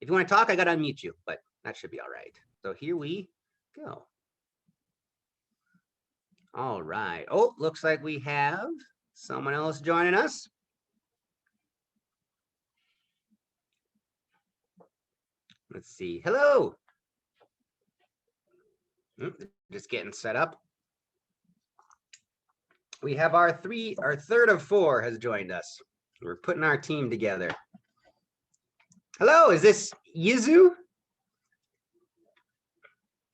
If you want to talk, I got to unmute you, but that should be all right. So here we go. All right. Oh, looks like we have someone else joining us. Let's see. Hello. Just getting set up. We have our third of four has joined us. We're putting our team together. Hello, is this Yizu?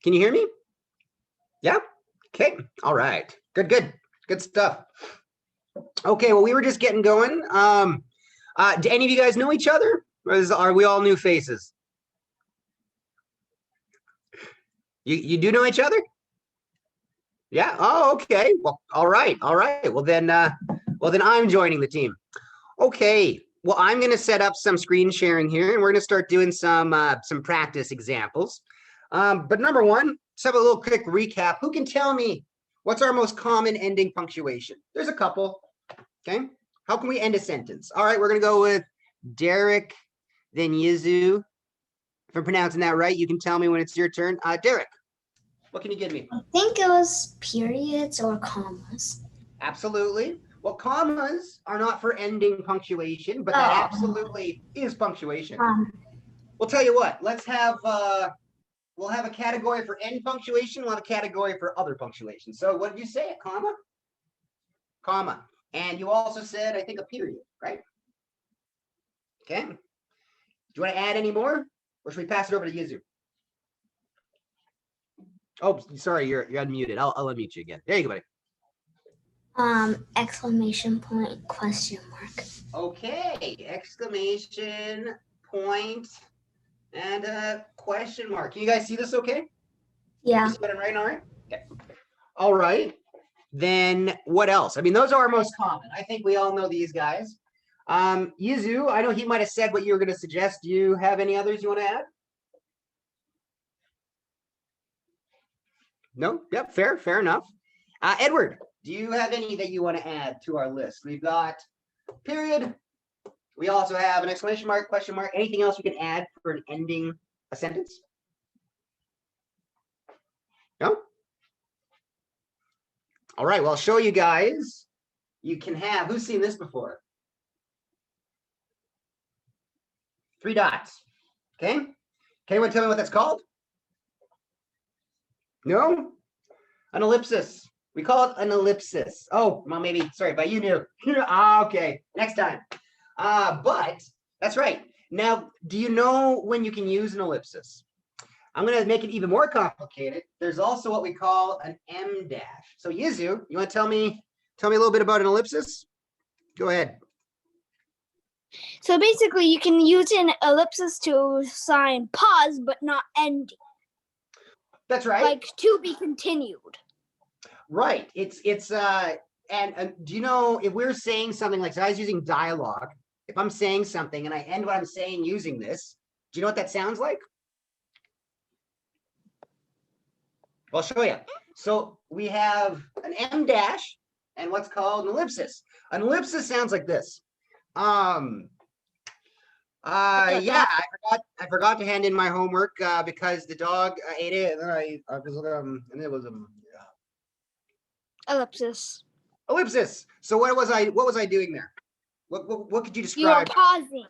Can you hear me? Yeah? Okay. All right. Good stuff. Okay, well, we were just getting going. Do any of you guys know each other? Or are we all new faces? You do know each other? Yeah. Oh, okay. Well, all right. Well, then I'm joining the team. Okay. Well, I'm going to set up some screen sharing here, and we're going to start doing some practice examples. But number one, let's have a little quick recap. Who can tell me what's our most common ending punctuation? There's a couple. Okay. How can we end a sentence? All right. We're going to go with Derek, then Yizu. If I'm pronouncing that right, you can tell me when it's your turn. Derek, what can you give me? I think it was periods or commas. Absolutely. Well, commas are not for ending punctuation, but that absolutely is punctuation. We'll tell you what, let's have, we'll have a category for end punctuation. We'll have a category for other punctuation. So what did you say, a comma? Comma. And you also said, I think, a period, right? Okay. Do you want to add any more? Or should we pass it over to Yizu? Oh, sorry, you're unmuted. I'll unmute you again. There you go, buddy. Exclamation point, question mark. Okay, exclamation point and a question mark. Can you guys see this okay? Yeah. You see what I'm writing, all right? Okay. All right. Then what else? I mean, those are our most common. I think we all know these guys. Yizu, I know he might have said what you were going to suggest. Do you have any others you want to add? No? Yep, fair enough. Edward, do you have any that you want to add to our list? We've got period. We also have an exclamation mark, question mark. Anything else you can add for an ending a sentence? No? All right, well, I'll show you guys. You can have, who's seen this before? 3 dots. Okay. Can anyone tell me what that's called? No? An ellipsis. We call it an ellipsis. Oh, well, maybe, sorry, but you knew. Okay, next time. But that's right. Now, do you know when you can use an ellipsis? I'm going to make it even more complicated. There's also what we call an M dash. So Yizu, you want to tell me a little bit about an ellipsis? Go ahead. So basically, you can use an ellipsis to sign pause, but not ending. That's right. Like to be continued. Right. It's and do you know if we're saying something like, so I was using dialogue. If I'm saying something and I end what I'm saying using this, do you know what that sounds like? I'll show you. So we have an M dash and what's called an ellipsis. An ellipsis sounds like this. Yeah, I forgot to hand in my homework because the dog ate it, and then and it was Ellipsis. Ellipsis. So what was I doing there? What could you describe? You were pausing.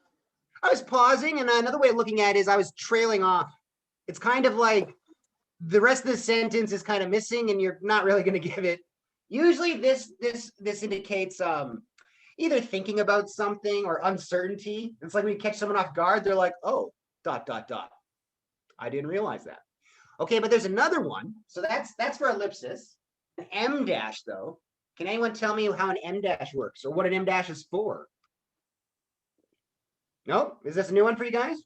I was pausing, and another way of looking at it is I was trailing off. It's kind of like the rest of the sentence is kind of missing, and you're not really going to give it. Usually, this indicates either thinking about something or uncertainty. It's like when you catch someone off guard, they're like, oh, ... I didn't realize that. Okay, but there's another one. So that's for ellipsis. An M dash, though. Can anyone tell me how an M dash works or what an M dash is for? No? Is this a new one for you guys?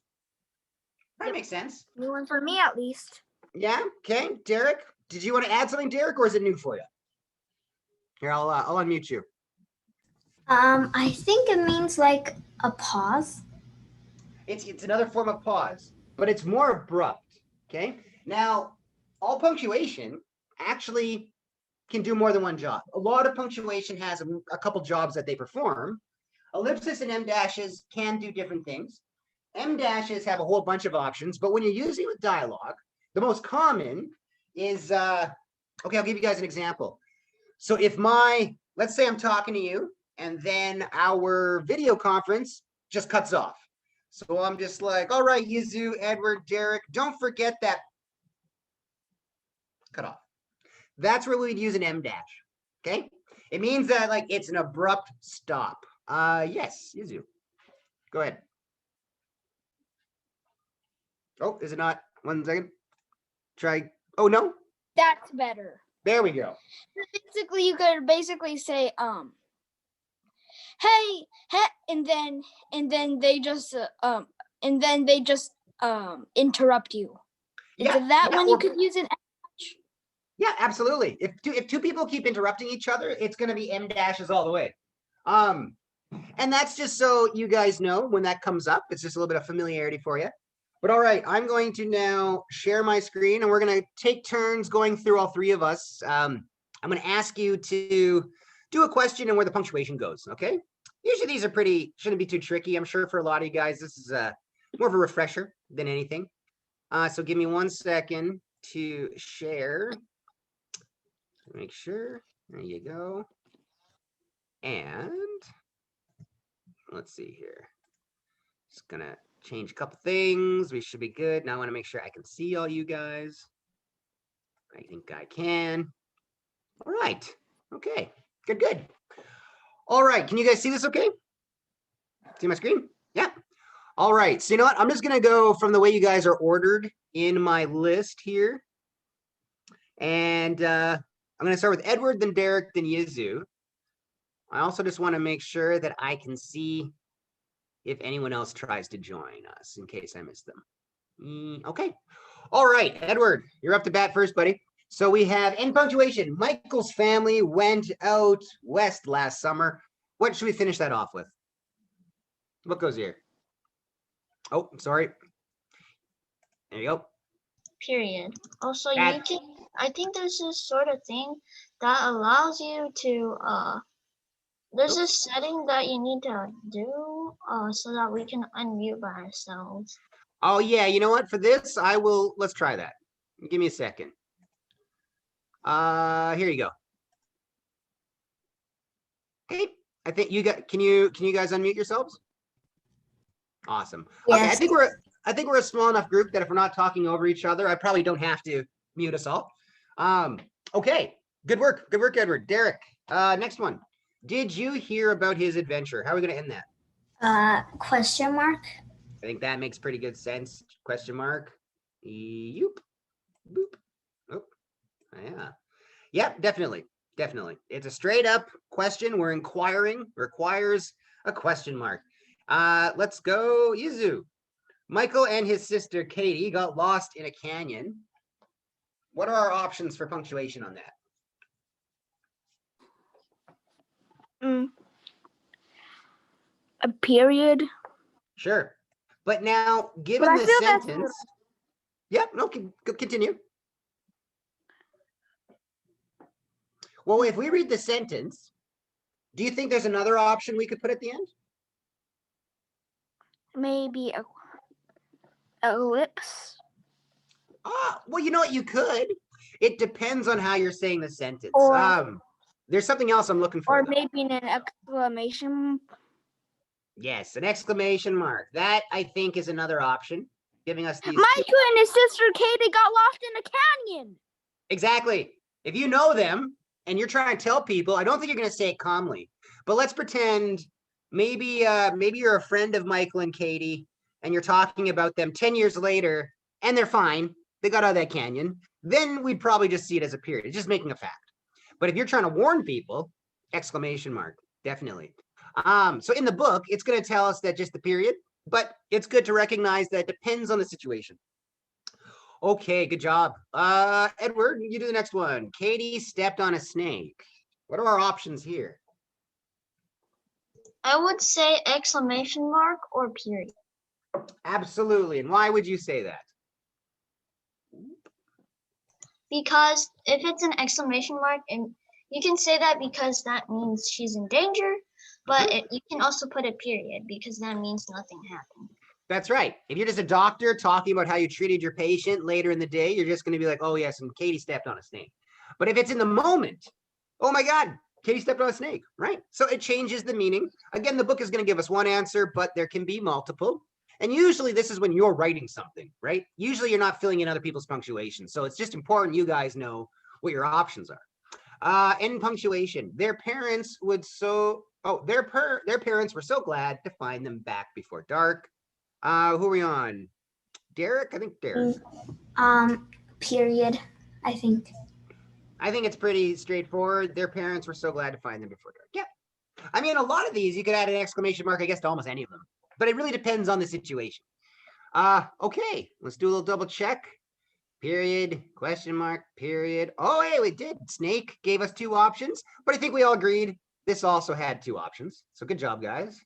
That makes sense. New one for me, at least. Yeah, okay. Derek, did you want to add something, Derek, or is it new for you? Here, I'll unmute you. I think it means like a pause. It's another form of pause, but it's more abrupt, okay? Now, all punctuation actually can do more than one job. A lot of punctuation has a couple jobs that they perform. Ellipsis and M dashes can do different things. M dashes have a whole bunch of options, but when you're using it with dialogue, the most common is, okay, I'll give you guys an example. So if let's say I'm talking to you and then our video conference just cuts off. So I'm just like, all right, Yuzu, Edward, Derek, don't forget that. Cut off. That's where we'd use an M dash, okay? It means that like it's an abrupt stop. Yes, Yuzu. Go ahead. Oh, is it not? 1 second. Try. Oh, no. That's better. There we go. Basically, you could basically say, hey, and then they just interrupt you. Is Yeah, that yeah, when you could use an? Yeah, absolutely. If two people keep interrupting each other, it's going to be M dashes all the way. And that's just so you guys know when that comes up. It's just a little bit of familiarity for you. But all right, I'm going to now share my screen and we're going to take turns going through, all three of us. I'm going to ask you to do a question and where the punctuation goes, okay? Usually these are shouldn't be too tricky. I'm sure for a lot of you guys, this is more of a refresher than anything. So give me 1 second to share. Make sure. There you go. And let's see here. Just gonna change a couple things. We should be good. Now I want to make sure I can see all you guys. I think I can. All right. Okay. Good, good. All right. Can you guys see this okay? See my screen? Yeah. All right. So you know what? I'm just gonna go from the way you guys are ordered in my list here. And I'm gonna start with Edward, then Derek, then Yuzu. I also just want to make sure that I can see if anyone else tries to join us in case I miss them. Okay. All right, Edward, you're up to bat first, buddy. So we have in punctuation, Michael's family went out west last summer. What should we finish that off with? What goes here? Oh, sorry. There you go. Period. Also, That- I think there's this sort of thing that allows you to, there's this setting that you need to do so that we can unmute by ourselves. Oh yeah, you know what? For this, let's try that. Give me a second. Here you go. Okay, I think you got, can you guys unmute yourselves? Awesome. Okay, Yes. I think we're a small enough group that if we're not talking over each other, I probably don't have to mute us all. Okay, good work, Edward. Derek, next one. Did you hear about his adventure? How are we gonna end that? Question mark. I think that makes pretty good sense. Question mark. Yoop. Boop. Oh, yeah. Yep, definitely. It's a straight up question. We're inquiring, requires a question mark. Let's go, Yuzu. Michael and his sister Katie got lost in a canyon. What are our options for punctuation on that? A period. Sure. But now, given But I the feel that's sentence, yep, no, continue. Well, if we read the sentence, do you think there's another option we could put at the end? Maybe a ellipse. Well, you know what, you could. It depends on how you're saying the sentence. Or- There's something else I'm looking for. Or though. maybe an exclamation. Yes, an exclamation mark. That, I think, is another option, giving us these. Michael and his sister Katie got lost in a canyon. Exactly. If you know them and you're trying to tell people, I don't think you're going to say it calmly. But let's pretend maybe you're a friend of Michael and Katie and you're talking about them 10 years later and they're fine. They got out of that canyon. Then we'd probably just see it as a period. It's just making a fact. But if you're trying to warn people, exclamation mark, definitely. So in the book, it's going to tell us that just the period, but it's good to recognize that it depends on the situation. Okay, good job. Edward, you do the next one. Katie stepped on a snake. What are our options here? I would say exclamation mark or period. Absolutely. And why would you say that? Because if it's an exclamation mark, and you can say that because that means she's in danger, but you can also put a period because that means nothing happened. That's right. If you're just a doctor talking about how you treated your patient later in the day, you're just going to be like, oh, yes, and Katie stepped on a snake. But if it's in the moment, oh my God, Katie stepped on a snake, right? So it changes the meaning. Again, the book is going to give us one answer, but there can be multiple. And usually this is when you're writing something, right? Usually you're not filling in other people's punctuation. So it's just important you guys know what your options are. In punctuation, their parents would their parents were so glad to find them back before dark. Who are we on? Derek? I think Derek. Period, I think. I think it's pretty straightforward. Their parents were so glad to find them before dark. Yeah. I mean, a lot of these, you could add an exclamation mark, I guess, to almost any of them. But it really depends on the situation. Okay, let's do a little double check. Period, question mark, period. Oh, hey, we did. Snake gave us 2 options, but I think we all agreed this also had 2 options. So good job, guys.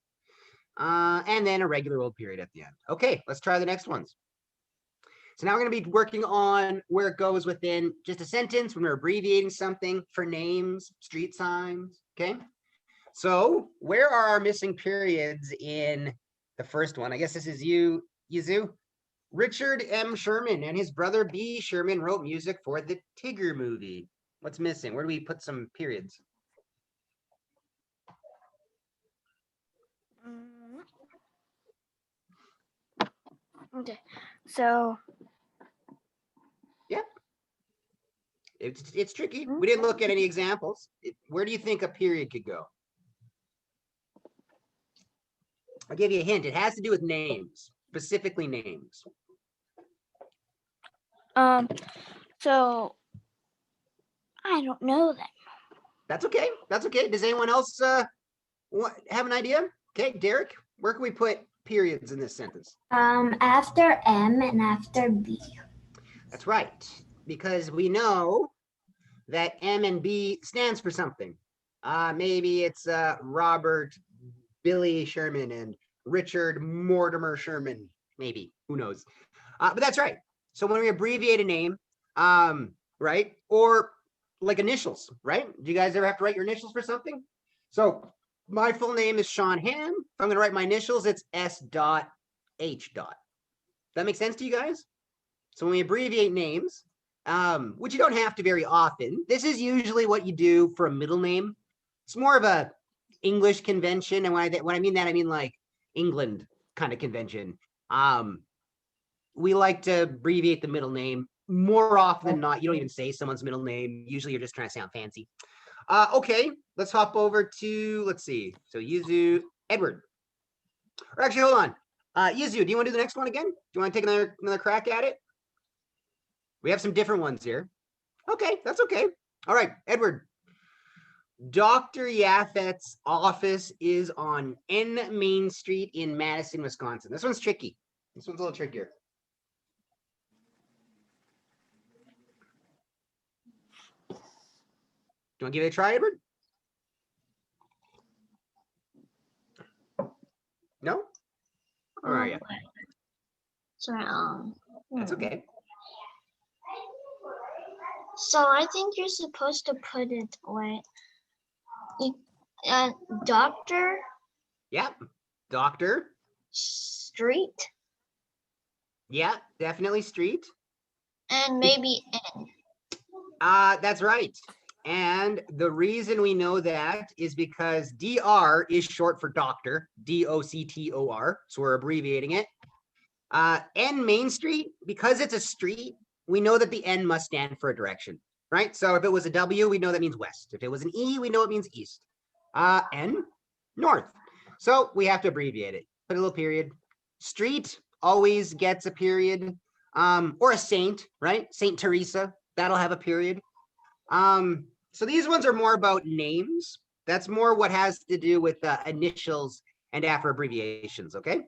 And then a regular old period at the end. Okay, let's try the next ones. So now we're going to be working on where it goes within just a sentence when we're abbreviating something for names, street signs, okay? So where are our missing periods in the first one? I guess this is you, Yizu. Richard M. Sherman and his brother B. Sherman wrote music for the Tigger movie. What's missing? Where do we put some periods? Okay, so Yeah. It's tricky. We didn't look at any examples. Where do you think a period could go? I'll give you a hint. It has to do with names, specifically names. so I don't know that. That's okay. That's okay. Does anyone else have an idea? Okay, Derek, where can we put periods in this sentence? After M and after B. That's right, because we know that M and B stands for something. Maybe it's Robert Billy Sherman and Richard Mortimer Sherman, maybe, who knows? But that's right. So when we abbreviate a name, right, or like initials, right? Do you guys ever have to write your initials for something? So my full name is Sean Ham. If I'm going to write my initials, it's S.H. That makes sense to you guys? So when we abbreviate names, which you don't have to very often, this is usually what you do for a middle name. It's more of a English convention, and when I mean that, I mean like England kind of convention. We like to abbreviate the middle name more often than not. You don't even say someone's middle name. Usually you're just trying to sound fancy. Okay, let's hop over to, let's see. So Yizu, Edward. Or actually, hold on. Yizu, do you want to do the next one again? Do you want to take another crack at it? We have some different ones here. Okay, that's okay. All right, Edward. Dr. Yafet's office is on N Main Street in Madison, Wisconsin. This one's tricky. This one's a little trickier. Do you want to give it a try, Edward? No? Where are you? Sorry, That's okay. So I think you're supposed to put it like, Doctor Yep. Doctor. Street Yeah, definitely street. and maybe N. That's right. And the reason we know that is because DR is short for doctor, DOCTOR. So we're abbreviating it. N Main Street, because it's a street, we know that the N must stand for a direction, right? So if it was a W, we know that means west. If it was an E, we know it means east. N, north. So we have to abbreviate it. Put a little period. Street always gets a period. Or a saint, right? Saint Teresa, that'll have a period. So these ones are more about names. That's more what has to do with initials and after abbreviations, okay?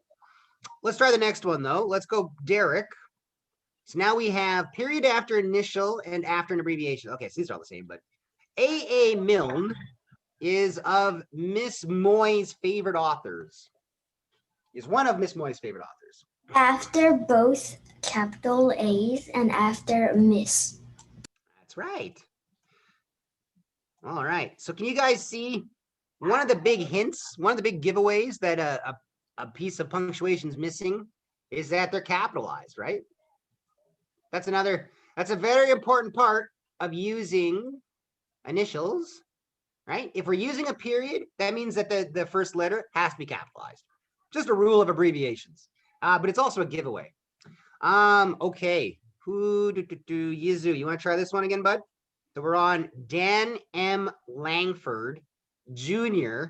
Let's try the next one though. Let's go Derek. So now we have period after initial and after an abbreviation. Okay, so these are all the same, but A.A. Milne is of Miss Moy's favorite authors. Is one of Miss Moy's favorite authors. After both capital A's and after Miss. That's right. All right. So can you guys see one of the big hints, one of the big giveaways that a piece of punctuation is missing is that they're capitalized, right? That's a very important part of using initials, right? If we're using a period, that means that the first letter has to be capitalized. Just a rule of abbreviations, but it's also a giveaway. Okay, Yizu, you want to try this one again, bud? So we're on Dan M. Langford Jr.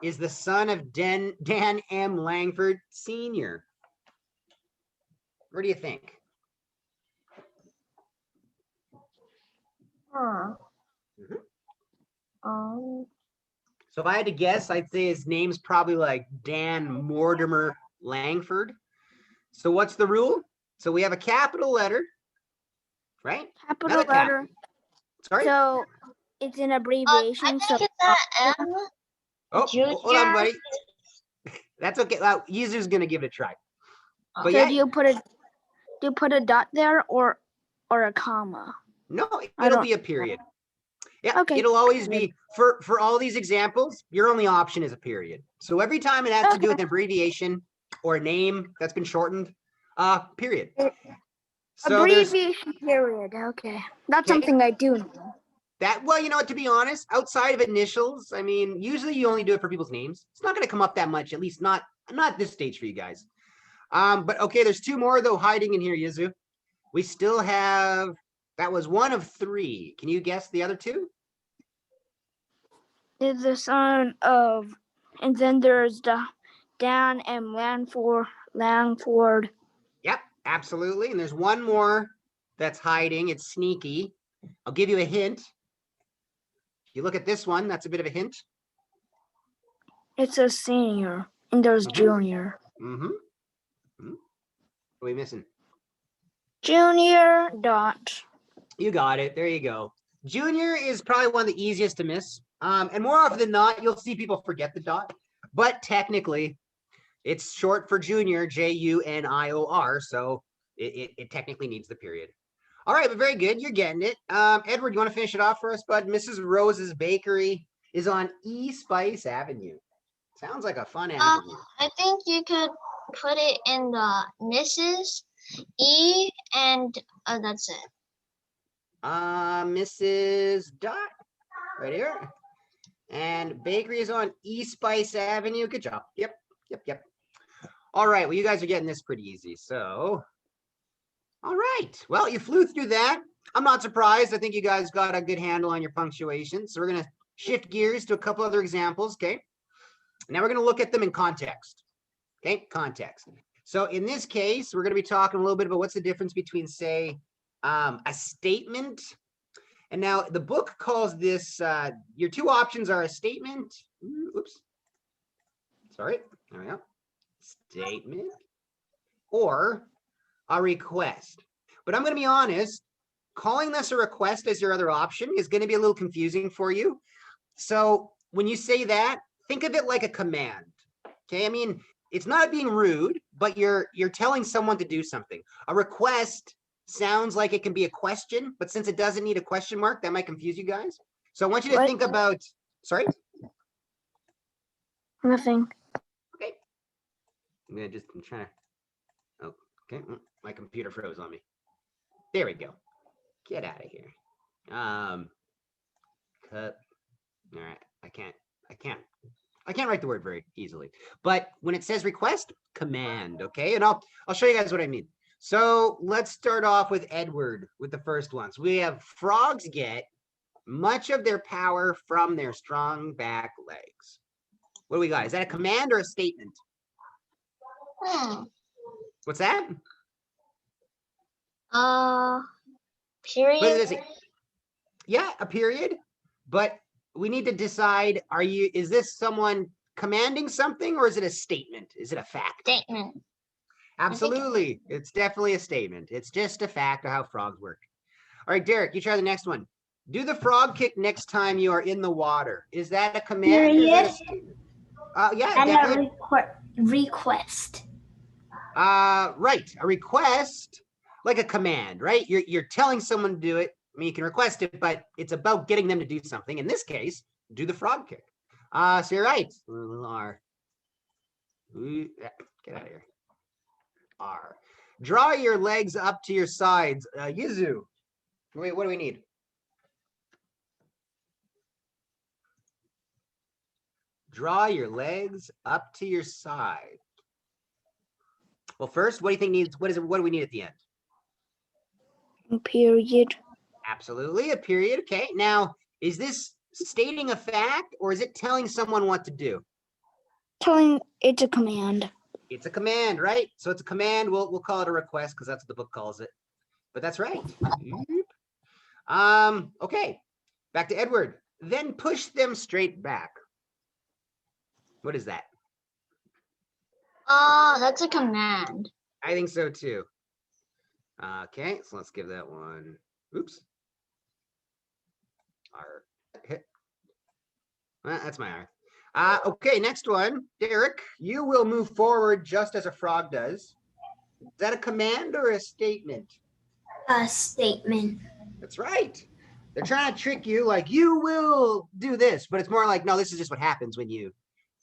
is the son of Dan M. Langford Sr. What do you think? Huh. Mhm. So if I had to guess, I'd say his name's probably like Dan Mortimer Langford. So what's the rule? So we have a capital letter, right? Capital Another letter. Sorry. So it's an I abbreviation. think So it's that M. Oh, hold on, Junior. buddy. That's okay. Yizu's gonna give it a try. But so yeah, do you put a dot there or a comma? no, I it'll don't- be a period. Yeah, Okay. it'll always be for all these examples. Your only option is a period. So every time it has to do with an abbreviation or a name that's been shortened, period. So there's Abbreviation period. Okay. That's Okay. something I do know. that. Well, you know what? To be honest, outside of initials, I mean, usually you only do it for people's names. It's not going to come up that much, at least not this stage for you guys. But okay, there's two more though hiding in here, Yizu. We still have. That was one of three. Can you guess the other two? Is the son of, and then there's the Dan M. Langford. Yep, absolutely. And there's one more that's hiding. It's sneaky. I'll give you a hint. If you look at this one, that's a bit of a hint. It's a senior, and there's Mhm. junior. What are we missing? Junior dot. You got it. There you go. Junior is probably one of the easiest to miss. And more often than not, you'll see people forget the dot. But technically, it's short for junior, Junior. So it technically needs the period. All right, but very good. You're getting it. Edward, you want to finish it off for us, bud? Mrs. Rose's Bakery is on Spice Avenue. Sounds like a fun avenue. I think you could put it in the Mrs. E and that's it. Mrs. Dot, right here. And bakery is on Spice Avenue. Good job. Yep. All right, well, you guys are getting this pretty easy. So, all right. Well, you flew through that. I'm not surprised. I think you guys got a good handle on your punctuation. So we're going to shift gears to a couple other examples, okay? Now we're going to look at them in context, okay? Context. So in this case, we're going to be talking a little bit about what's the difference between, say, a statement. And now the book calls this, your two options are a statement. Oops. Sorry. There we go. Statement or a request. But I'm going to be honest, calling this a request as your other option is going to be a little confusing for you. So when you say that, think of it like a command. Okay. I mean, it's not being rude, but you're telling someone to do something. A request sounds like it can be a question, but since it doesn't need a question mark, that might confuse you guys. So I want you to think about, sorry? Nothing. Okay. I'm trying to, oh, okay. My computer froze on me. There we go. Get out of here. Cut. All right. I can't write the word very easily, but when it says request, command, okay? And I'll show you guys what I mean. So let's start off with Edward with the first one. So we have frogs get much of their power from their strong back legs. What do we got? Is that a command or a statement? What's that? Period. What is it? Yeah, a period. But we need to decide, is this someone commanding something or is it a statement? Is it a fact? Statement. Absolutely. It's definitely a statement. It's just a fact of how frogs work. All right, Derek, you try the next one. Do the frog kick next time you are in the water. Is that a command? Or is that a statement? Yeah, And definitely. a request. Right. A request, like a command, right? You're telling someone to do it. I mean, you can request it, but it's about getting them to do something. In this case, do the frog kick. So you're right. Get out of here. R. Draw your legs up to your sides. Yuzu. Wait, what do we need? Draw your legs up to your side. Well, first, what do you think needs? What do we need at the end? A period. Absolutely, a period. Okay. Now, is this stating a fact or is it telling someone what to do? Telling it's a command. It's a command, right? So it's a command. We'll call it a request because that's what the book calls it. But that's right. Okay. Back to Edward. Then push them straight back. What is that? That's a command. I think so too. Okay, so let's give that one. Oops. R. Hit. That's my R. Okay, next one. Derek, you will move forward just as a frog does. Is that a command or a statement? A statement. That's right. They're trying to trick you like you will do this, but it's more like, no, this is just what happens when you,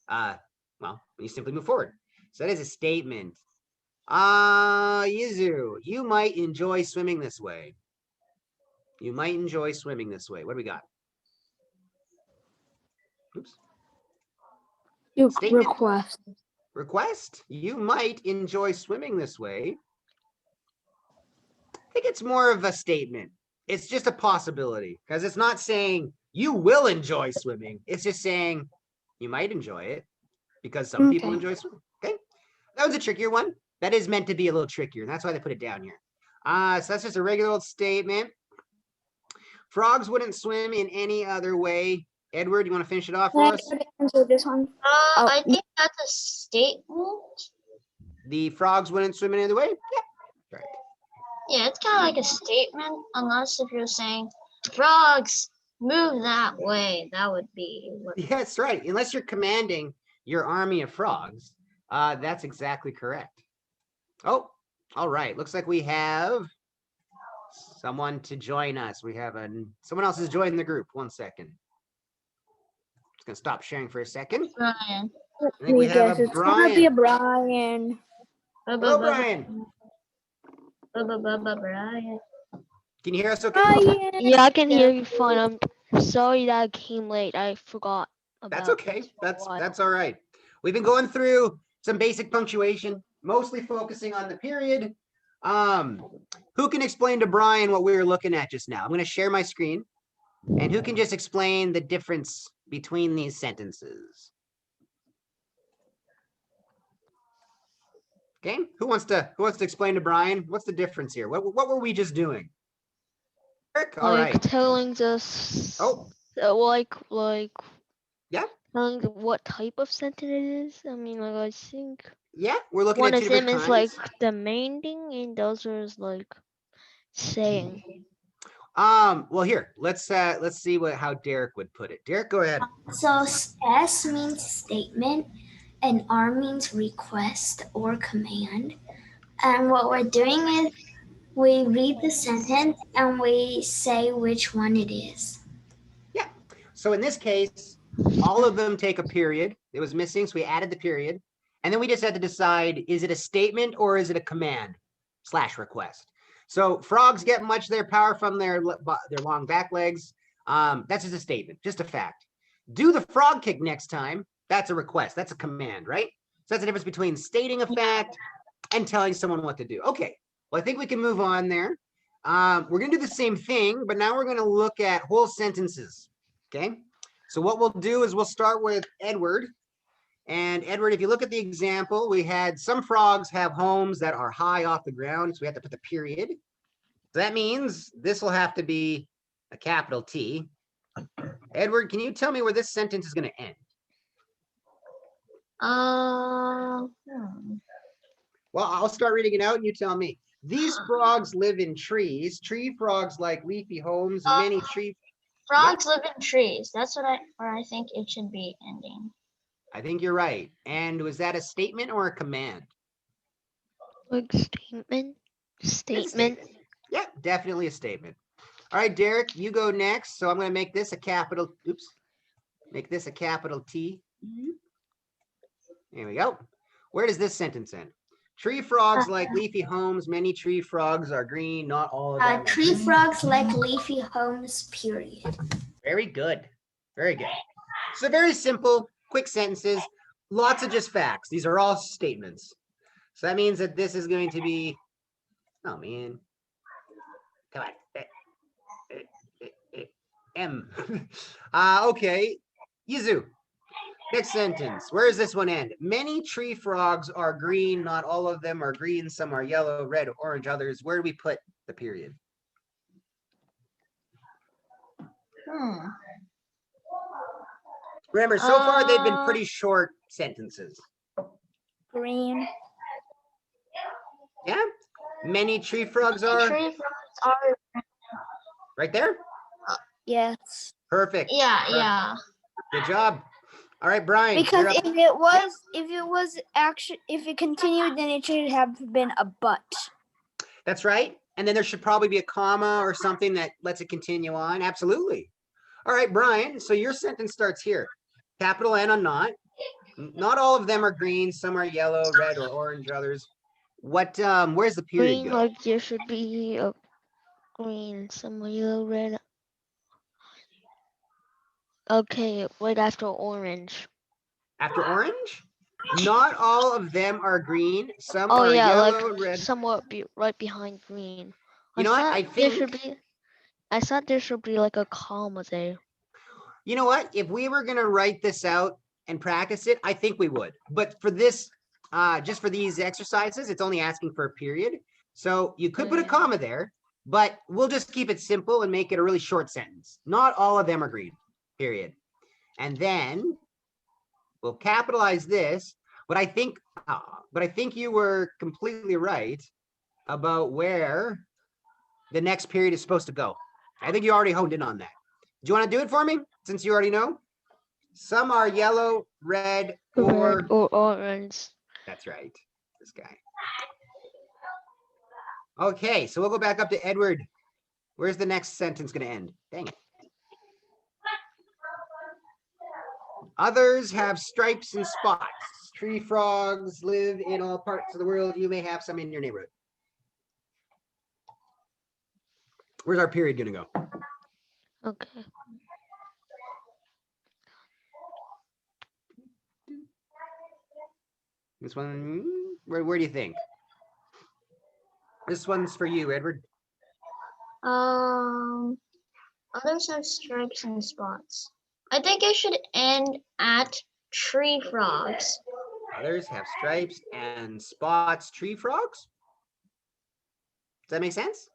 when you simply move forward. So that is a statement. Yuzu, you might enjoy swimming this way. You might enjoy swimming this way. What do we got? Oops. You Statement. request. Request. You might enjoy swimming this way. I think it's more of a statement. It's just a possibility because it's not saying you will enjoy swimming. It's just saying you might enjoy it because some people enjoy swimming. Okay. That was a trickier one. That is meant to be a little trickier. And that's why they put it down here. So that's just a regular old statement. Frogs wouldn't swim in any other way. Edward, you want to finish it off for us? Answer this one. I think that's a statement. The frogs wouldn't swim in any other way? Yeah. Right. Yeah, it's kind of like a statement, unless if you're saying, frogs, move that way. That would be what. Yes, right. Unless you're commanding your army of frogs. That's exactly correct. Oh, all right. Looks like we have someone to join us. We have someone else is joining the group. 1 second. Just gonna stop sharing for a second. Brian. I think we have a It's gonna be a Brian. Brian. Hello, Brian. Brian. Can you hear us okay? Brian. Yeah, I can hear you fine. I'm sorry that I came late. I forgot about That's okay. this. That's all right. We've been going through some basic punctuation, mostly focusing on the period. Who can explain to Brian what we were looking at just now? I'm going to share my screen, and who can just explain the difference between these sentences? Okay, who wants to explain to Brian what's the difference here? What were we just doing? Eric? All like right. telling us like Yeah. telling what type of sentence it is. I mean, like I think Yeah, we're looking one at of two them different is kinds. like the main thing and the other is like saying. Well, here, let's see how Derek would put it. Derek, go ahead. So S means statement and R means request or command. And what we're doing is we read the sentence and we say which one it is. Yeah. So in this case, all of them take a period. It was missing, so we added the period. And then we just had to decide, is it a statement or is it a command / request? So frogs get much of their power from their long back legs. That's just a statement, just a fact. Do the frog kick next time. That's a request. That's a command, right? So that's the difference between stating a fact and telling someone what to do. Okay, well, I think we can move on there. We're going to do the same thing, but now we're going to look at whole sentences, okay? So what we'll do is we'll start with Edward. And Edward, if you look at the example, we had some frogs have homes that are high off the ground, so we have to put the period. So that means this will have to be a capital T. Edward, can you tell me where this sentence is going to end? Hmm. Well, I'll start reading it out and you tell me. These frogs live in trees. Tree frogs like leafy homes. Many tree Frogs live in trees. That's where I think it should be ending. I think you're right. And was that a statement or a command? Like statement. Statement. Yeah, definitely a statement. All right, Derek, you go next. So I'm going to make this a capital. Oops. Make this a capital T. There we go. Where does this sentence end? Tree frogs like leafy homes. Many tree frogs are green. Not all of them. are Tree green. frogs like leafy homes, period. Very good. Very good. So very simple, quick sentences. Lots of just facts. These are all statements. So that means that this is going to be, oh man, come on. M. Okay, Yizu. Next sentence. Where does this one end? Many tree frogs are green. Not all of them are green. Some are yellow, red, orange, others. Where do we put the period? Remember, so far they've been pretty short sentences. Green. Yeah? Many tree frogs are Tree frogs are. right there? Yes. Perfect. Yeah, Perfect. yeah. Good job. All right, Brian. Because you're up. if it continued, then it should have been a but. That's right. And then there should probably be a comma or something that lets it continue on. Absolutely. All right, Brian. So your sentence starts here. Capital N on not. Not all of them are green. Some are yellow, red, or orange. Others. What? Where's the period Green, go? like there should be a green, some yellow, red. Okay, right after orange. After orange? Not all of them are green. Some Oh are yeah, yellow, like red. somewhat right behind green. You know what? I thought there should think. be. I thought there should be like a comma there. You know what? If we were going to write this out and practice it, I think we would. But for this, just for these exercises, it's only asking for a period. So you could put a Yeah. comma there, but we'll just keep it simple and make it a really short sentence. Not all of them are green, period. And then we'll capitalize this. But I think you were completely right about where the next period is supposed to go. I think you already honed in on that. Do you want to do it for me, since you already know? Some are yellow, red, or... Red or orange. That's right, this guy. Okay, so we'll go back up to Edward. Where's the next sentence going to end? Dang it. Others have stripes and spots. Tree frogs live in all parts of the world. You may have some in your neighborhood. Where's our period going to go? Okay. This one, where do you think? This one's for you, Edward. Others have stripes and spots. I think it should end at tree frogs. Others have stripes and spots. Tree frogs? Does that make sense?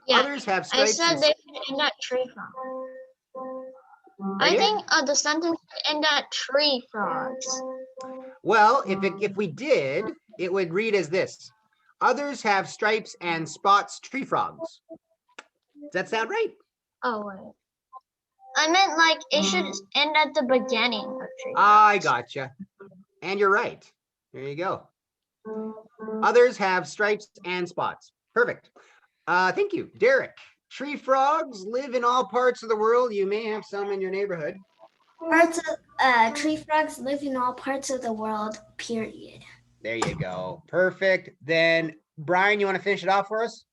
Yeah, Others have I stripes. said and... they should end at tree frogs. Right I here? think the sentence should end at tree frogs. Well, if we did, it would read as this. Others have stripes and spots. Tree frogs. Does that sound right? Oh wait. I meant like it should end at the beginning of tree frogs. I gotcha. And you're right. There you go. Others have stripes and spots. Perfect. Thank you, Derek. Tree frogs live in all parts of the world. You may have some in your neighborhood. Tree frogs live in all parts of the world, period. There you go. Perfect. Then, Brian, you want to finish it off for us?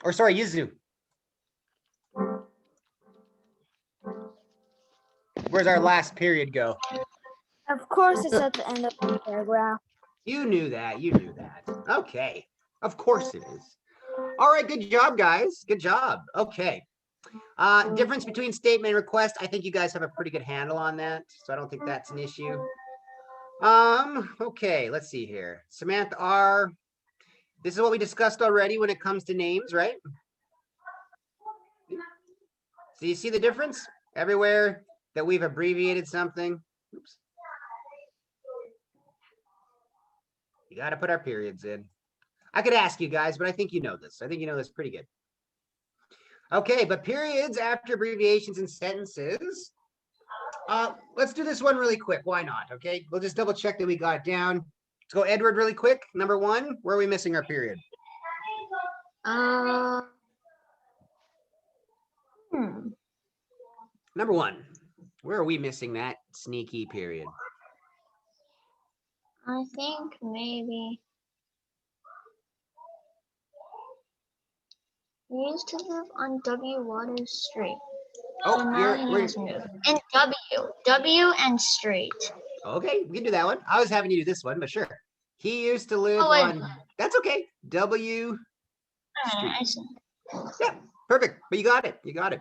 Or sorry, Yizu. Where's our last period go? Of course, it's at the end of the paragraph. You knew that. You knew that. Okay. Of course it is. All right. Good job, guys. Good job. Okay. Difference between statement and request. I think you guys have a pretty good handle on that. So I don't think that's an issue. Okay. Let's see here. Samantha R. This is what we discussed already when it comes to names, right? So you see the difference? Everywhere that we've abbreviated something. Oops. You got to put our periods in. I could ask you guys, but I think you know this. I think you know this pretty good. Okay, but periods after abbreviations and sentences. Let's do this one really quick. Why not? Okay, we'll just double check that we got it down. Let's go Edward really quick. Number one, where are we missing our period? Number one, where are we missing that sneaky period? I think maybe He used to live on W Water Street. Oh, So now he has moved. And W and Street. okay, we can do that one. I was having you do this one, but sure. He used to live Oh, wait. on, that's okay, W. I see. Yeah, perfect, but you got it, you got it.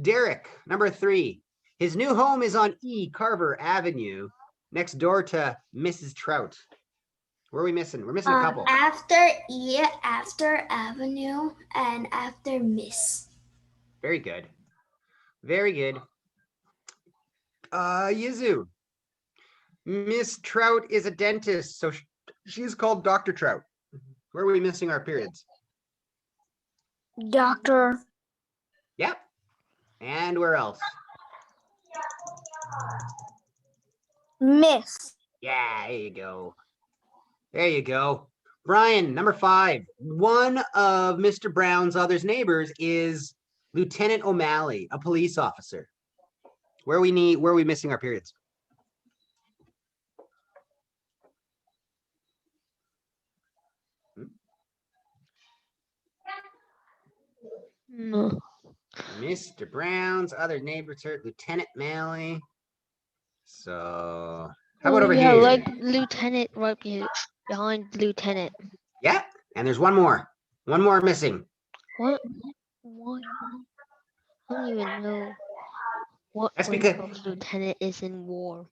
Derek, number 3. His new home is on E. Carver Avenue, next door to Mrs. Trout. Where are we missing? We're missing a couple. After E, after Avenue, and after Miss. Very good. Very good. Yizu. Miss Trout is a dentist, so she's called Dr. Trout. Where are we missing our periods? Doctor. Yep. And where else? Miss. Yeah, there you go. There you go. Brian, number 5. One of Mr. Brown's other neighbors is Lieutenant O'Malley, a police officer. Where are we missing our periods? No. Mr. Brown's other neighbors, Lieutenant Malley. So how about over yeah, here? like Lieutenant right behind Lieutenant. Yeah, and there's one more. One more missing. What? What? I don't even know what That's rank because- of lieutenant is in war.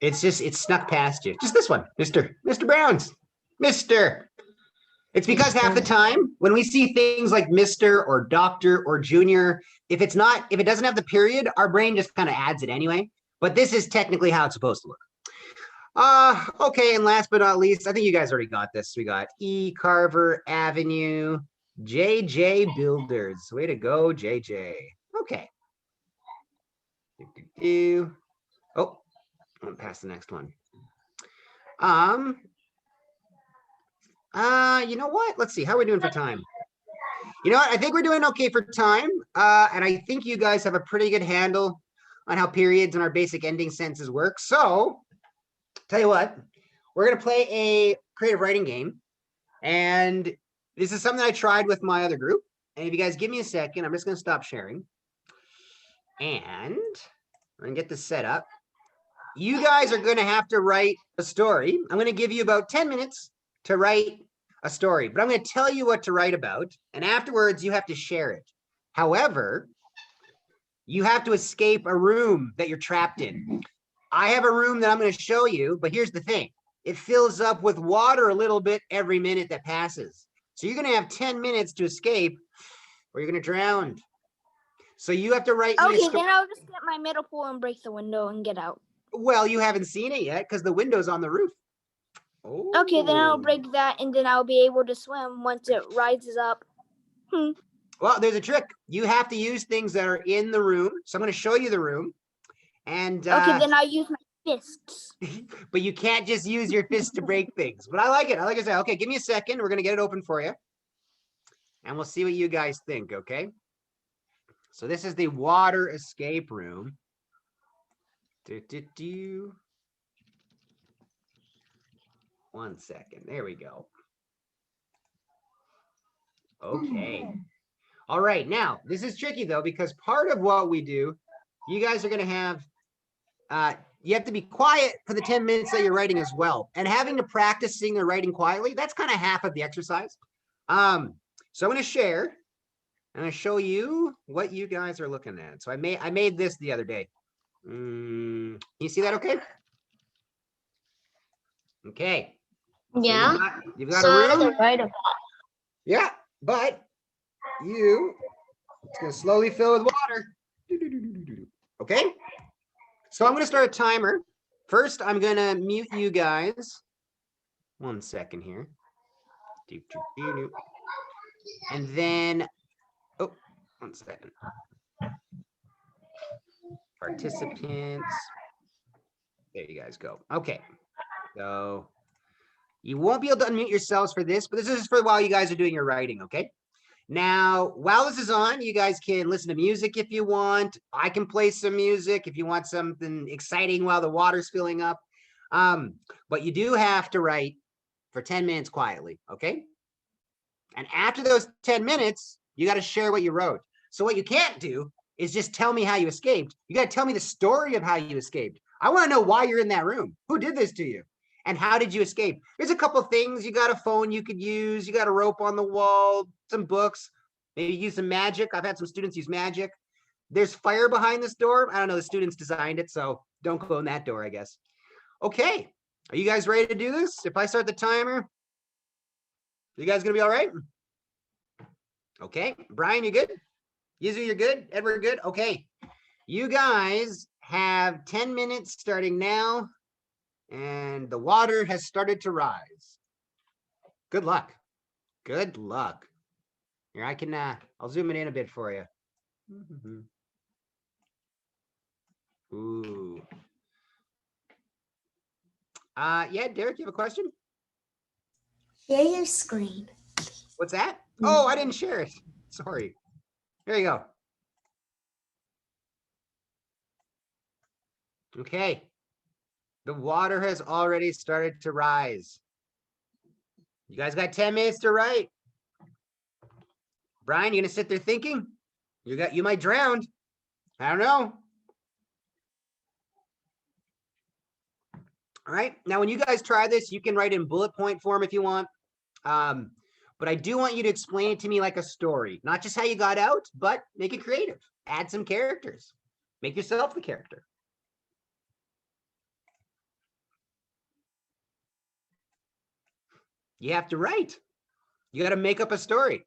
It's snuck past you. Just this one, Mr. Brown's. Mr. It's because half the time when we see things like Mr. or Doctor or Junior, if it doesn't have the period, our brain just kind of adds it anyway. But this is technically how it's supposed to look. Okay, and last but not least, I think you guys already got this. We got E. Carver Avenue, JJ Builders. Way to go, JJ. Okay. Oh, I'm past the next one. You know what? Let's see. How are we doing for time? You know what? I think we're doing okay for time. And I think you guys have a pretty good handle on how periods and our basic ending sentences work. So, tell you what, we're going to play a creative writing game. And this is something I tried with my other group. And if you guys give me a second, I'm just going to stop sharing. And I'm going to get this set up. You guys are going to have to write a story. I'm going to give you about 10 minutes to write a story, but I'm going to tell you what to write about. And afterwards, you have to share it. However, you have to escape a room that you're trapped in. I have a room that I'm going to show you, but here's the thing. It fills up with water a little bit every minute that passes. So you're going to have 10 minutes to escape or you're going to drown. So you have to write me a Okay, story. then I'll just get my middle pole and break the window and get out. Well, you haven't seen it yet because the window's on the roof. Oh. Okay, then I'll break that and then I'll be able to swim once it rises up. Well, there's a trick. You have to use things that are in the room. So I'm going to show you the room. And Okay, then I'll use my fists. but you can't just use your fists to break things. But I like it. I like it. Okay, give me a second. We're going to get it open for you. And we'll see what you guys think, okay? So this is the water escape room. One second. There we go. Okay. All right. Now, this is tricky, though, because part of what we do, you guys are going to have, you have to be quiet for the 10 minutes that you're writing as well. And having to practice seeing or writing quietly, that's kind of half of the exercise. So I'm going to share. I'm going to show you what you guys are looking at. So I made this the other day. You see that okay? Okay. Yeah. So you've got So a I have room. to write about. Yeah, but it's going to slowly fill with water. Okay. So I'm going to start a timer. First, I'm going to mute you guys. 1 second here. And then, oh, 1 second. Participants. There you guys go. Okay. So you won't be able to unmute yourselves for this, but this is for while you guys are doing your writing, okay? Now, while this is on, you guys can listen to music if you want. I can play some music if you want something exciting while the water's filling up. But you do have to write for 10 minutes quietly, okay? And after those 10 minutes, You got to share what you wrote. So what you can't do is just tell me how you escaped. You got to tell me the story of how you escaped. I want to know why you're in that room. Who did this to you? And how did you escape? There's a couple things. You got a phone you could use. You got a rope on the wall, some books, maybe use some magic. I've had some students use magic. There's fire behind this door. I don't know. The students designed it, so don't go in that door, I guess. Okay. Are you guys ready to do this? If I start the timer, you guys gonna be all right? Okay. Brian, you good? Yizu, you're good? Edward, good? Okay. You guys have 10 minutes starting now, and the water has started to rise. Good luck. Good luck. Here, I can, I'll zoom it in a bit for you. Ooh. Yeah, Derek, you have a question? Share your screen. What's that? Oh, I didn't share it. Sorry. There you go. Okay. The water has already started to rise. You guys got 10 minutes to write. Brian, you gonna sit there thinking? You might drown. I don't know. All right. Now, when you guys try this, you can write in bullet point form if you want. But I do want you to explain it to me like a story, not just how you got out, but make it creative. Add some characters. Make yourself the character. You have to write. You got to make up a story.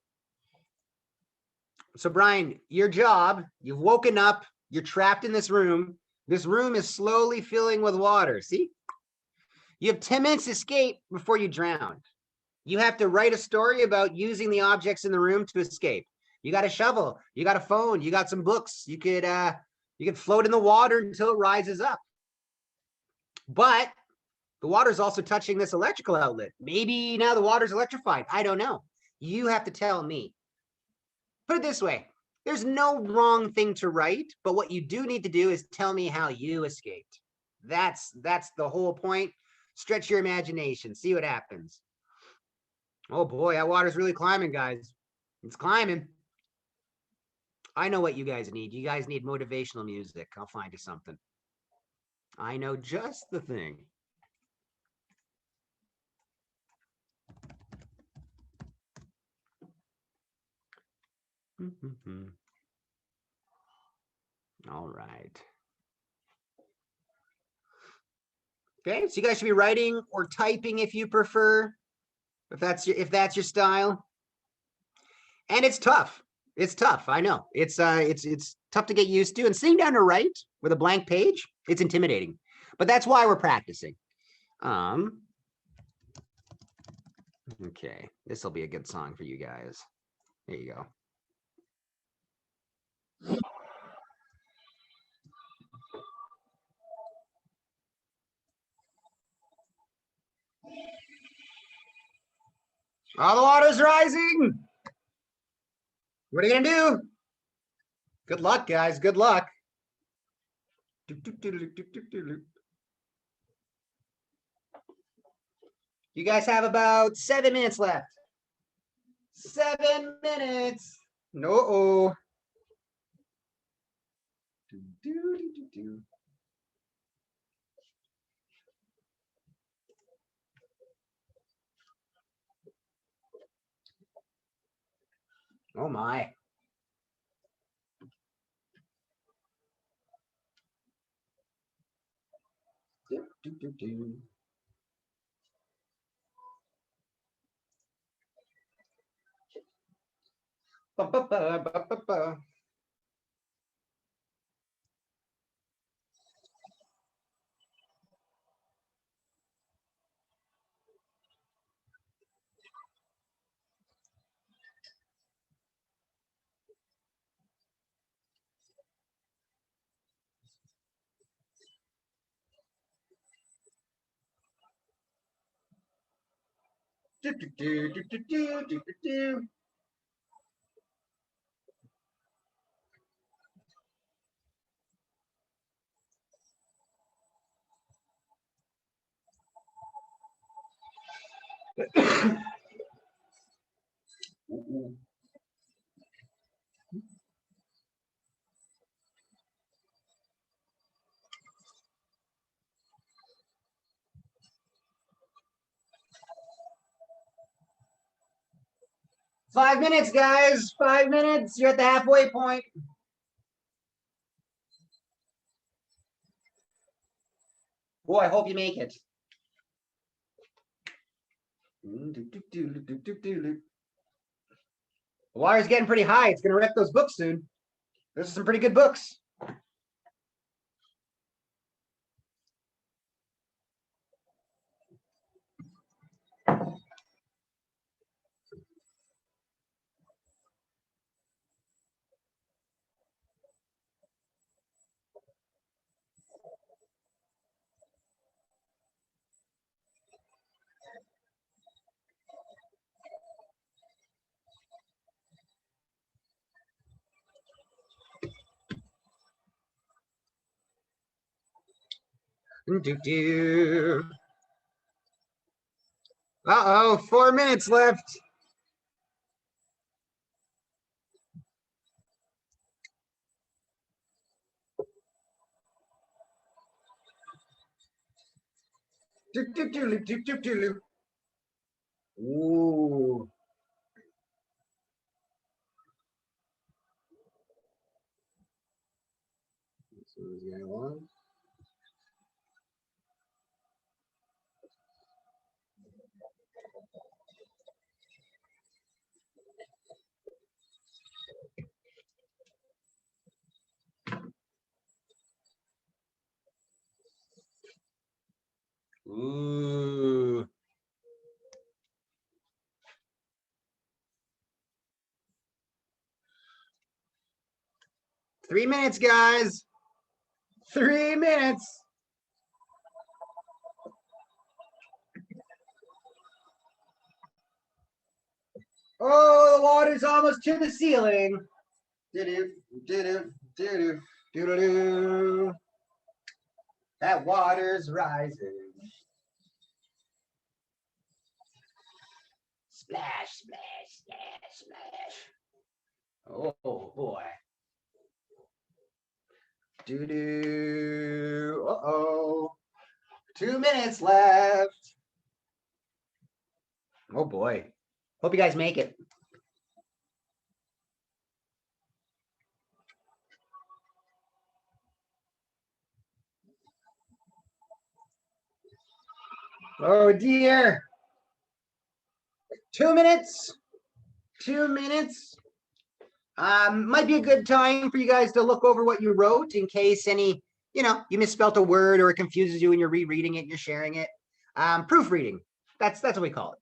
So, Brian, your job, you've woken up, you're trapped in this room. This room is slowly filling with water. See? You have 10 minutes to escape before you drown. You have to write a story about using the objects in the room to escape. You got a shovel, you got a phone, you got some books. You could float in the water until it rises up. But the water's also touching this electrical outlet. Maybe now the water's electrified. I don't know. You have to tell me. Put it this way. There's no wrong thing to write, but what you do need to do is tell me how you escaped. That's the whole point. Stretch your imagination. See what happens. Oh boy, that water's really climbing, guys. It's climbing. I know what you guys need. You guys need motivational music. I'll find you something. I know just the thing. All right. Okay, so you guys should be writing or typing if you prefer, if that's your style. And it's tough. It's tough. I know. It's tough to get used to. And sitting down to write with a blank page, it's intimidating. But that's why we're practicing. Okay, this will be a good song for you guys. There you go. All the water's rising. What are you gonna do? Good luck, guys. Good luck. You guys have about 7 minutes left. 7 minutes. No. Oh my. 5 minutes, guys. 5 minutes. You're at the halfway point. Boy, I hope you make it. The wire's getting pretty high. It's going to wreck those books soon. Those are some pretty good books. Uh-oh, 4 minutes left. Ooh. This one's going on. Ooh. Three minutes, guys. 3 minutes. Oh, the water's almost to the ceiling. Do-do. That water's rising. Splash, splash, splash, splash. Oh boy. Do. Uh-oh. 2 minutes left. Oh boy. Hope you guys make it. Oh dear. 2 minutes. 2 minutes. Might be a good time for you guys to look over what you wrote in case any, you misspelled a word or it confuses you and you're rereading it and you're sharing it. Proofreading. That's what we call it.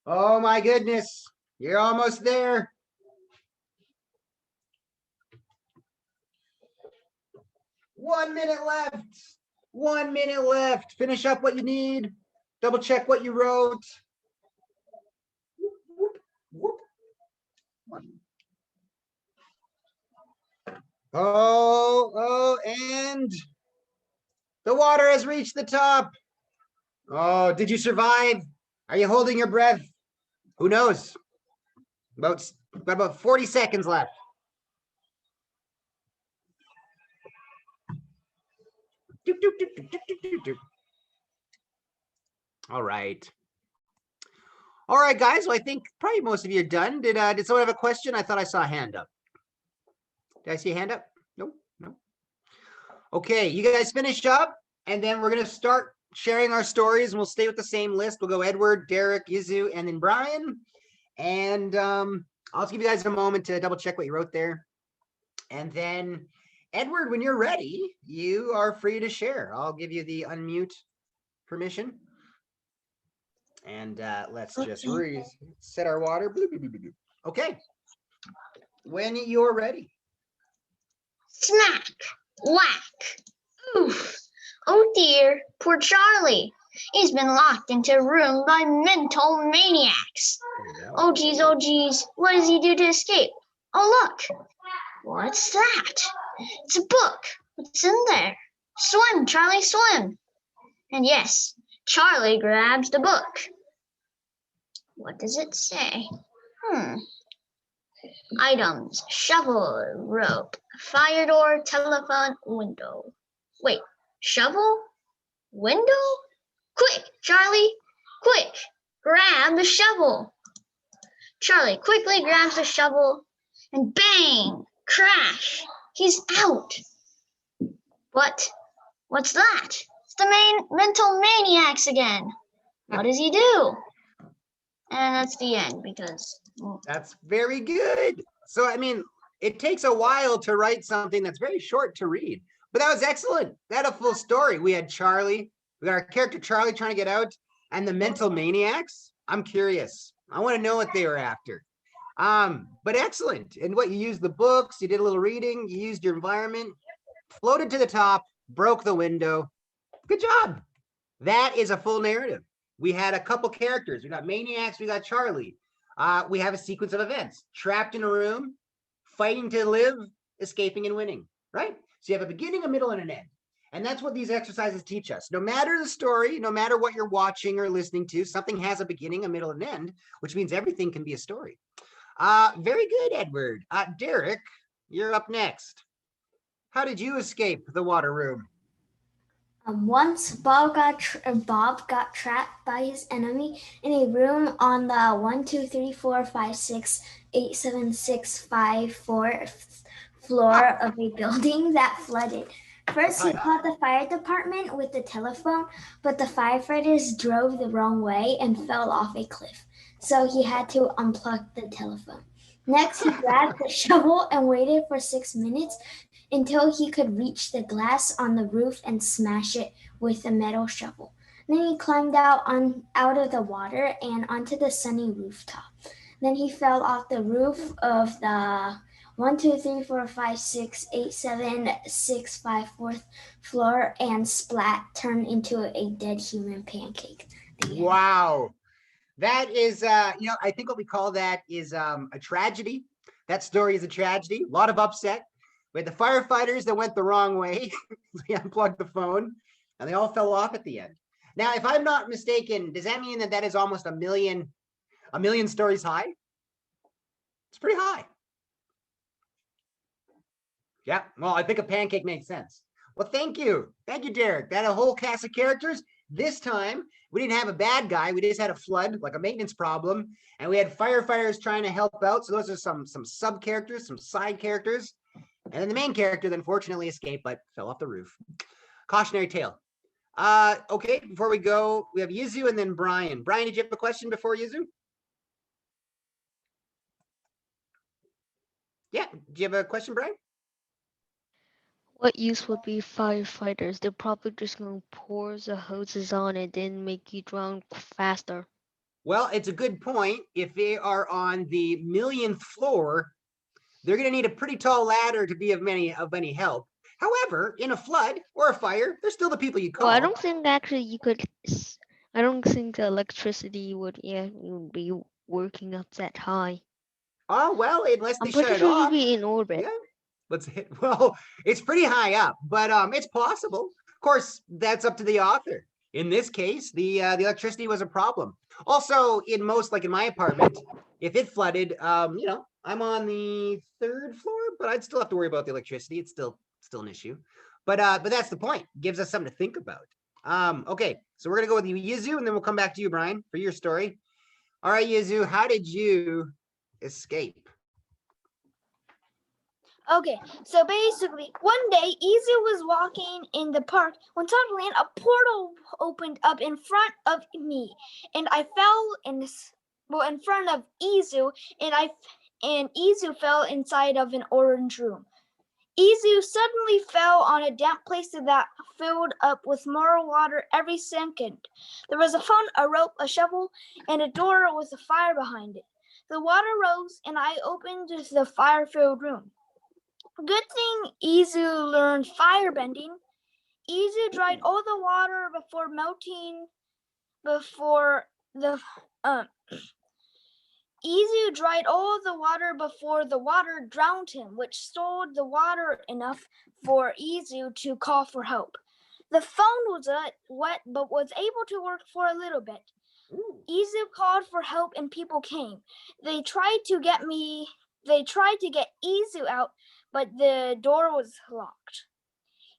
Oh my goodness. You're almost there. One minute left. 1 minute left. Finish up what you need. Double check what you wrote. Whoop, whoop, whoop. Oh, and the water has reached the top. Oh, did you survive? Are you holding your breath? Who knows? About 40 seconds left. All right. All right, guys. Well, I think probably most of you are done. Did someone have a question? I thought I saw a hand up. Did I see a hand up? No. Okay, you guys finish up, and then we're gonna start sharing our stories, and we'll stay with the same list. We'll go Edward, Derek, Yizu, and then Brian. And I'll just give you guys a moment to double check what you wrote there. And then, Edward, when you're ready, you are free to share. I'll give you the unmute permission. And let's just reset our water. Okay. When you're ready. Snack. Whack. Oof. Oh dear, poor Charlie. He's been locked into a room by mental maniacs. Oh geez, what does he do to escape? Oh look, what's that? It's a book. What's in there? Swim, Charlie, swim. And yes, Charlie grabs the book. What does it say? Items, shovel, rope, fire door, telephone, window. Wait, shovel? Window? Quick, Charlie, quick, grab the shovel. Charlie quickly grabs the shovel and bang, crash, he's out. But what's that? It's the main mental maniacs again. What does he do? And that's the end because That's very good. So, I mean, it takes a while to write something that's very short to read, but that was excellent. That had a full story. We had Charlie, we got our character Charlie trying to get out, and the mental maniacs. I'm curious. I want to know what they were after. But excellent. And what, you used the books, you did a little reading, you used your environment, floated to the top, broke the window. Good job. That is a full narrative. We had a couple characters. We got maniacs, we got Charlie. We have a sequence of events: trapped in a room, fighting to live, escaping and winning, right? So you have a beginning, a middle, and an end. And that's what these exercises teach us. No matter the story, no matter what you're watching or listening to, something has a beginning, a middle, and an end, which means everything can be a story. Very good, Edward. Derek, you're up next. How did you escape the water room? Once Bob got trapped by his enemy in a room on the 1, 2, 3, 4, 5, 6, 8, 7, 6, 5, 4 floor of a building that flooded. First, he called the fire department with the telephone, but the firefighters drove the wrong way and fell off a cliff. So he had to unplug the telephone. Next, he grabbed the shovel and waited for 6 minutes until he could reach the glass on the roof and smash it with a metal shovel. Then he climbed out of the water and onto the sunny rooftop. Then he fell off the roof of the 1, 2, 3, 4, 5, 6, 8, 7, 6, 5, 4th floor and splat, turned into a dead human pancake. Wow. That is, I think what we call that is a tragedy. That story is a tragedy. A lot of upset. We had the firefighters that went the wrong way. They unplugged the phone and they all fell off at the end. Now, if I'm not mistaken, does that mean that that is almost a million stories high? It's pretty high. Yeah, well, I think a pancake makes sense. Well, thank you. Thank you, Derek. That a whole cast of characters. This time, we didn't have a bad guy. We just had a flood, like a maintenance problem. And we had firefighters trying to help out. So those are some sub characters, some side characters. And then the main character, unfortunately, escaped, but fell off the roof. Cautionary tale. Okay, before we go, we have Yizu and then Brian. Brian, did you have a question before Yizu? Yeah, do you have a question, Brian? What use would be firefighters? They're probably just going to pour the hoses on and then make you drown faster. Well, it's a good point. If they are on the millionth floor, they're going to need a pretty tall ladder to be of any help. However, in a flood or a fire, they're still the people you call. Well, I don't think actually you could. I don't think the electricity would be working up that high. Oh well, unless they I'm shut pretty it sure off. you'd be in orbit. Yeah. Let's hit. Well, it's pretty high up, but it's possible. Of course, that's up to the author. In this case, the electricity was a problem. Also, in most, like in my apartment, if it flooded, I'm on the 3rd floor, but I'd still have to worry about the electricity. It's still an issue. But that's the point. Gives us something to think about. Okay, so we're gonna go with you, Yizu, and then we'll come back to you, Brian, for your story. All right, Yizu, how did you escape? Okay, so basically, one day Izu was walking in the park when suddenly a portal opened up in front of me, and I fell in front of Izu, and Izu fell inside of an orange room. Izu suddenly fell on a damp place that filled up with more water every second. There was a phone, a rope, a shovel, and a door with a fire behind it. The water rose, and I opened the fire-filled room. Good thing Izu learned firebending. Izu dried all the water before melting. Izu dried all the water before the water drowned him, which stored the water enough for Izu to call for help. The phone was wet, but was able to work for a little bit. Izu called for help, and people came. They tried to get Izu out, but the door was locked.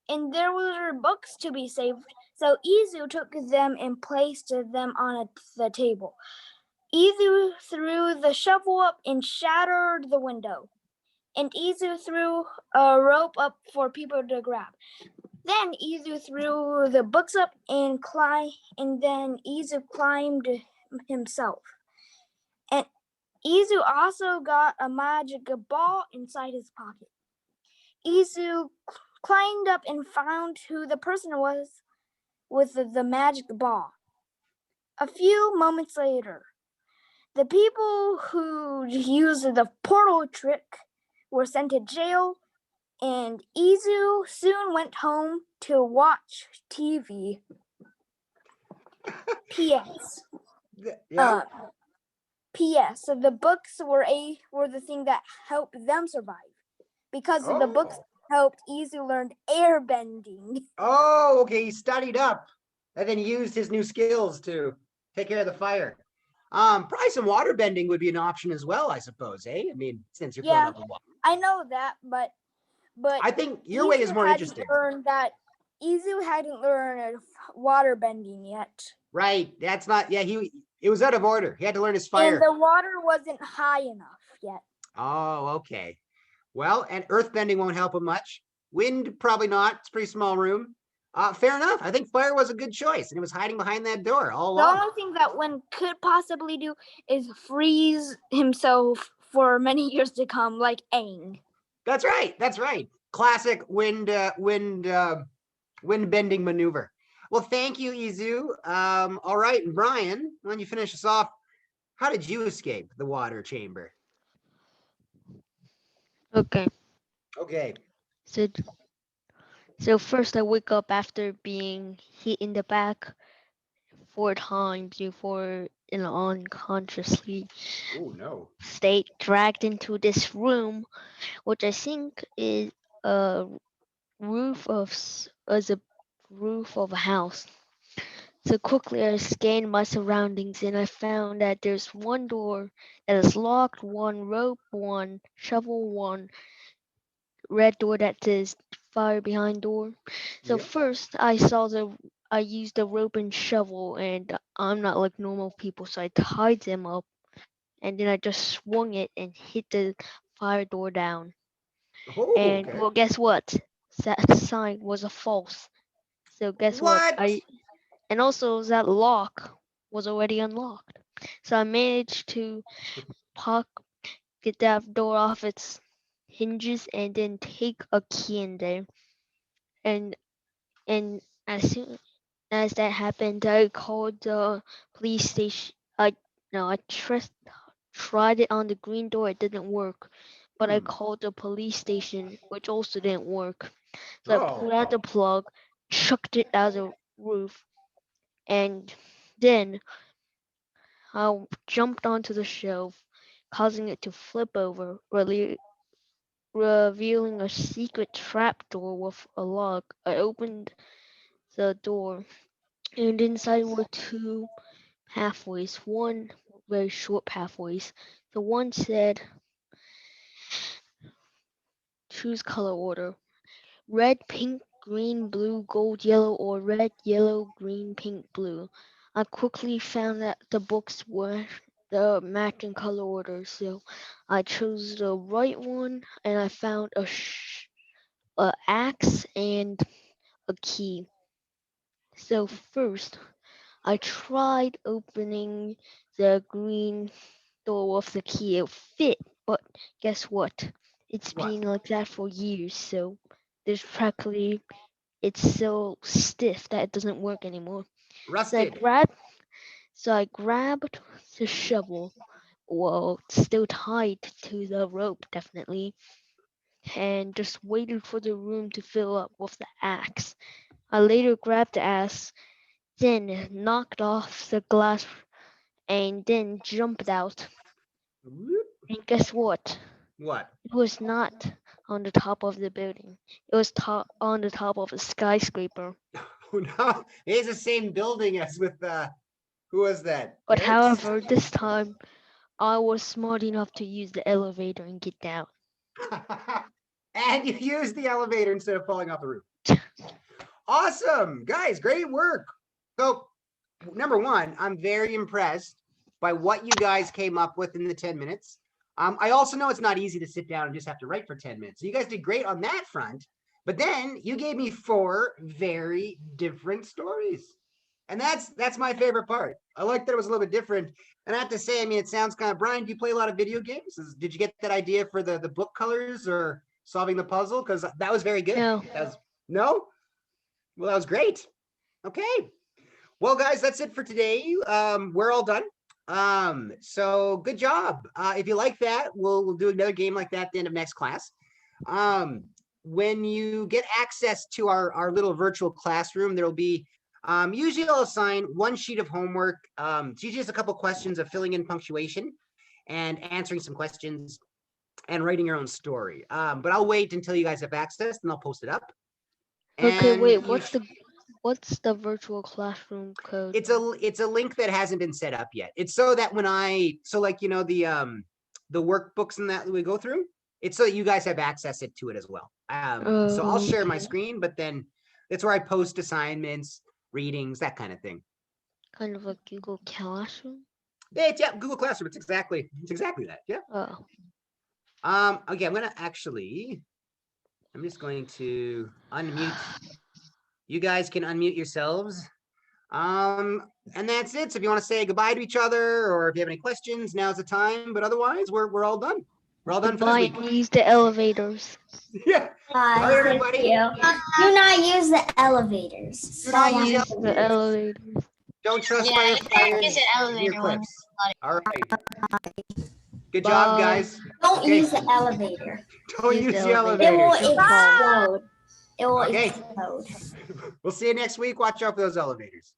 And there were books to be saved, so Izu took them and placed them on the table. Izu threw the shovel up and shattered the window. And Izu threw a rope up for people to grab. Then Izu threw the books up and then Izu climbed himself. And Izu also got a magic ball inside his pocket. Izu climbed up and found who the person was with the magic ball. A few moments later, the people who used the portal trick were sent to jail, and Izu soon went home to watch TV. P.S. Yeah. P.S. So the books were the thing that helped them survive. Because the books helped Izu learn airbending. Oh, okay. He studied up and then used his new skills to take care of the fire. Probably some water bending would be an option as well, I suppose, eh? I mean, since you're filling up with water. I know that, but I think your way is more interesting. Izu hadn't learned water bending yet. Right. That's not, yeah, it was out of order. He had to learn his fire. And the water wasn't high enough yet. Oh, okay. Well, and earth bending won't help him much. Wind, probably not. It's a pretty small room. Fair enough. I think fire was a good choice, and it was hiding behind that door all along. The only thing that one could possibly do is freeze himself for many years to come, like Aang. That's right. That's right. Classic wind bending maneuver. Well, thank you, Izu. All right, and Brian, when you finish us off, how did you escape the water chamber? Okay. Okay. So first I wake up after being hit in the back 4 times before in an unconsciously state dragged into this room, which I think is a roof of a house. So quickly I scanned my surroundings and I found that there's one door that is locked, one rope, one shovel, one red door that says fire behind door. So first I used the rope and shovel, and I'm not like normal people, so I tied them up and then I just swung it and hit the fire door down. And well, guess what? That sign was a false. So guess what? And also that lock was already unlocked. So I managed to get that door off its hinges and then take a key in there. And as soon as that happened, I called the police station. I tried it on the green door. It didn't work. But I called the police station, which also didn't work. So I pulled out the plug, chucked it out the roof, and then I jumped onto the shelf, causing it to flip over, revealing a secret trapdoor with a lock. I opened the door, and inside were 2 pathways, one very short pathways. The one said, choose color order. Red, pink, green, blue, gold, yellow, or red, yellow, green, pink, blue. I quickly found that the books were the matching color order, so I chose the right one, and I found a axe and a key. So first, I tried opening the green door with the key. It fit, but guess what? It's been like that for years, so there's practically it's so stiff that it doesn't work anymore. Rusted. So I grabbed the shovel, well, it's still tied to the rope, definitely, and just waited for the room to fill up with the axe. I later grabbed the axe, then knocked off the glass, and then jumped out. And guess what? What? It was not on the top of the building. It was on the top of a skyscraper. No, it's the same building as with who was that? But however, this time I was smart enough to use the elevator and get down. And you used the elevator instead of falling off the roof. Awesome, guys, great work. So, number one, I'm very impressed by what you guys came up with in the 10 minutes. I also know it's not easy to sit down and just have to write for 10 minutes. So you guys did great on that front, but then you gave me 4 very different stories. And that's my favorite part. I like that it was a little bit different. And I have to say, I mean, it sounds kind of, Brian, do you play a lot of video games? Did you get that idea for the book colors or solving the puzzle? Because that was very good. No. No? Well, that was great. Okay. Well, guys, that's it for today. We're all done. So good job. If you like that, we'll do another game like that at the end of next class. When you get access to our little virtual classroom, there'll be usually I'll assign 1 sheet of homework. It's usually just a couple questions of filling in punctuation and answering some questions and writing your own story. But I'll wait until you guys have access and I'll post it up. Okay, And wait, you what's the virtual classroom code? it's a link that hasn't been set up yet. It's so that when like, you know, the workbooks and that we go through, it's so that you guys have access to it as well. So I'll share my Okay. screen, but then it's where I post assignments, readings, that kind of thing. Kind of like Google Classroom? Yeah, Google Classroom. It's exactly that. Yeah. Oh. Okay, I'm just going to unmute. You guys can unmute yourselves. And that's it. So if you want to say goodbye to each other or if you have any questions, now's the time. But otherwise, we're all done. We're all done for this Goodbye, week. and use the elevators. Yeah. Bye, Bye, everybody. thank you. Do not use the elevators. Do not Someone use did. The elevators. Don't trust Yeah, you firefighters. can't use an elevator Near when cliffs. All right. Good job, Bye. guys. Don't Okay. use the elevator. Don't Use use the the elevator. It will elevator. Don't fall. explode. It will Okay. explode. We'll see you next week. Watch out for those elevators.